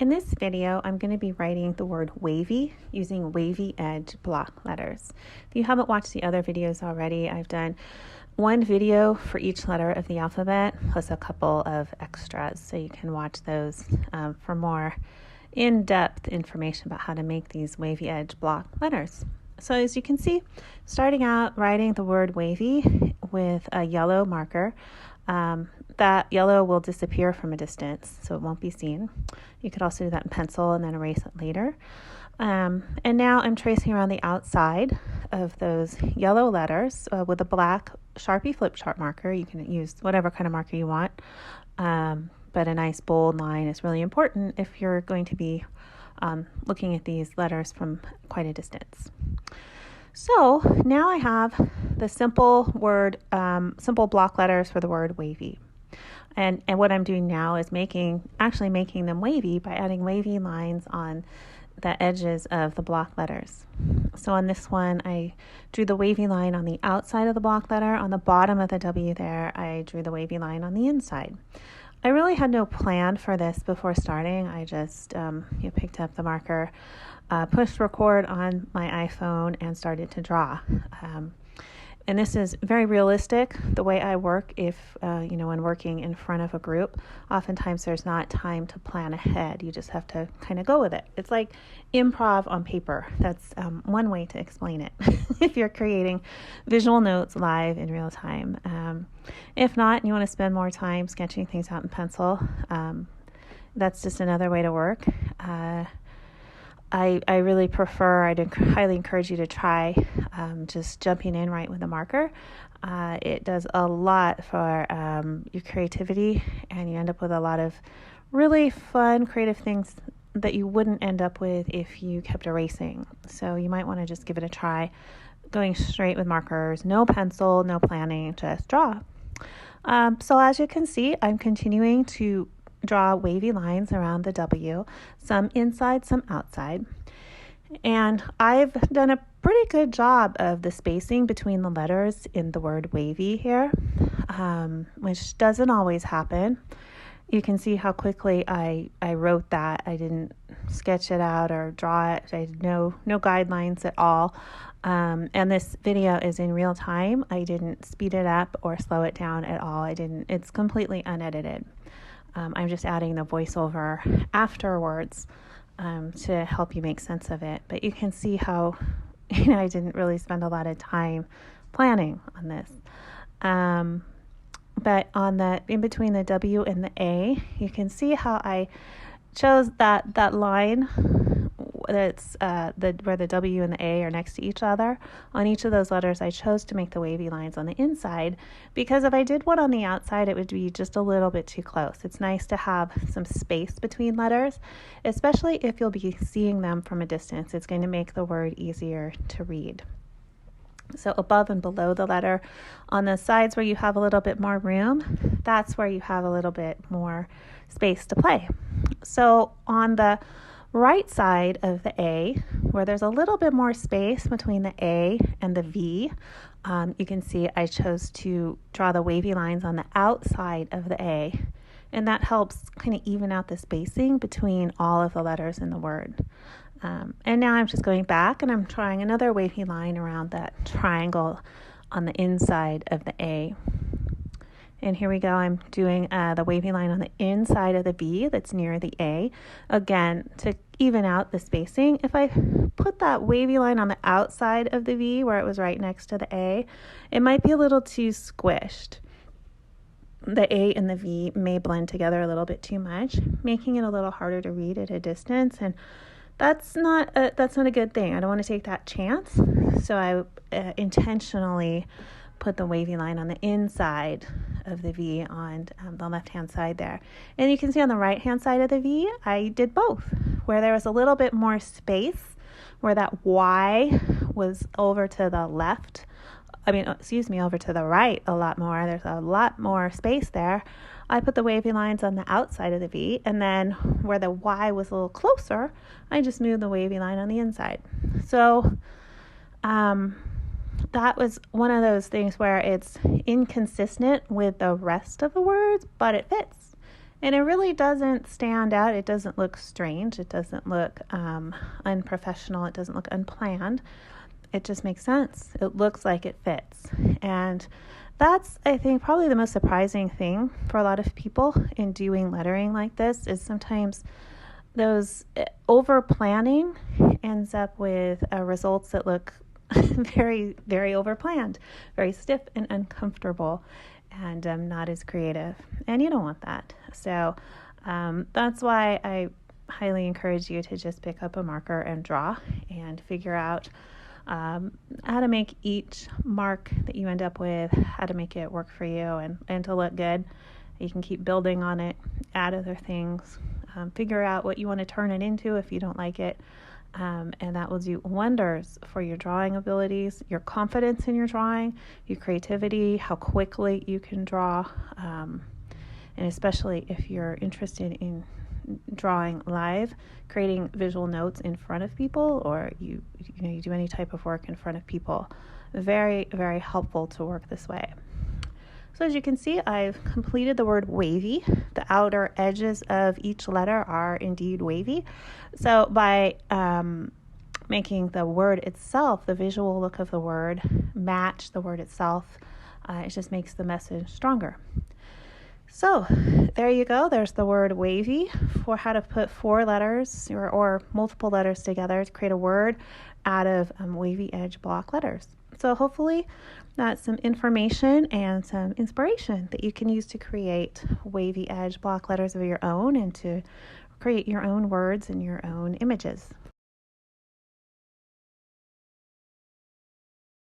In this video, I'm going to be writing the word wavy using wavy edge block letters. If you haven't watched the other videos already, I've done one video for each letter of the alphabet, plus a couple of extras, so you can watch those for more in-depth information about how to make these wavy edge block letters. So as you can see, starting out writing the word wavy with a yellow marker. That yellow will disappear from a distance, so it won't be seen. You could also do that in pencil and then erase it later. And now I'm tracing around the outside of those yellow letters with a black Sharpie flip chart marker. You can use whatever kind of marker you want, but a nice bold line is really important if you're going to be looking at these letters from quite a distance. So now I have the simple block letters for the word wavy. And what I'm doing now is actually making them wavy by adding wavy lines on the edges of the block letters. So on this one, I drew the wavy line on the outside of the block letter. On the bottom of the W there, I drew the wavy line on the inside. I really had no plan for this before starting. I just picked up the marker, pushed record on my iPhone, and started to draw. And this is very realistic, the way I work when working in front of a group. Oftentimes there's not time to plan ahead. You just have to kind of go with it. It's like improv on paper. That's one way to explain it if you're creating visual notes live in real time. If not, and you want to spend more time sketching things out in pencil, that's just another way to work. I really prefer, I'd highly encourage you to try just jumping in right with a marker. It does a lot for your creativity, and you end up with a lot of really fun, creative things that you wouldn't end up with if you kept erasing. So you might want to just give it a try, going straight with markers, no pencil, no planning, just draw. So as you can see, I'm continuing to draw wavy lines around the W, some inside, some outside. And I've done a pretty good job of the spacing between the letters in the word wavy here, which doesn't always happen. You can see how quickly I wrote that. I didn't sketch it out or draw it. I had no guidelines at all. And this video is in real time. I didn't speed it up or slow it down at all. It's completely unedited. I'm just adding the voiceover afterwards to help you make sense of it. But you can see how I didn't really spend a lot of time planning on this. But on in between the W and the A, you can see how I chose that line that's where the W and the A are next to each other. On each of those letters, I chose to make the wavy lines on the inside, because if I did one on the outside, it would be just a little bit too close. It's nice to have some space between letters, especially if you'll be seeing them from a distance. It's going to make the word easier to read. So above and below the letter, on the sides where you have a little bit more room, that's where you have a little bit more space to play. So on the right side of the A, where there's a little bit more space between the A and the V, you can see I chose to draw the wavy lines on the outside of the A, and that helps kind of even out the spacing between all of the letters in the word. And now I'm just going back and I'm trying another wavy line around that triangle on the inside of the A. And here we go. I'm doing the wavy line on the inside of the V that's near the A. Again, to even out the spacing, if I put that wavy line on the outside of the V where it was right next to the A, it might be a little too squished. The A and the V may blend together a little bit too much, making it a little harder to read at a distance. And that's not a good thing. I don't want to take that chance. So I intentionally put the wavy line on the inside of the V on the left-hand side there. And you can see on the right-hand side of the V, I did both, where there was a little bit more space, where that Y was over to the left. Over to the right a lot more. There's a lot more space there. I put the wavy lines on the outside of the V, and then where the Y was a little closer, I just moved the wavy line on the inside. So, that was one of those things where it's inconsistent with the rest of the words, but it fits. And it really doesn't stand out. It doesn't look strange. It doesn't look unprofessional. It doesn't look unplanned. It just makes sense. It looks like it fits. And that's, I think, probably the most surprising thing for a lot of people in doing lettering like this is sometimes those over planning ends up with results that look very, very over planned, very stiff and uncomfortable, and not as creative. And you don't want that. So that's why I highly encourage you to just pick up a marker and draw and figure out how to make each mark that you end up with, how to make it work for you and to look good. You can keep building on it, add other things, figure out what you want to turn it into if you don't like it. And that will do wonders for your drawing abilities, your confidence in your drawing, your creativity, how quickly you can draw, and especially if you're interested in drawing live, creating visual notes in front of people, or you do any type of work in front of people. Very, very helpful to work this way. So as you can see, I've completed the word wavy. The outer edges of each letter are indeed wavy. So by making the word itself, the visual look of the word, match the word itself, it just makes the message stronger. So there you go. There's the word wavy for how to put 4 letters or multiple letters together to create a word out of wavy edge block letters. So hopefully that's some information and some inspiration that you can use to create wavy edge block letters of your own and to create your own words and your own images.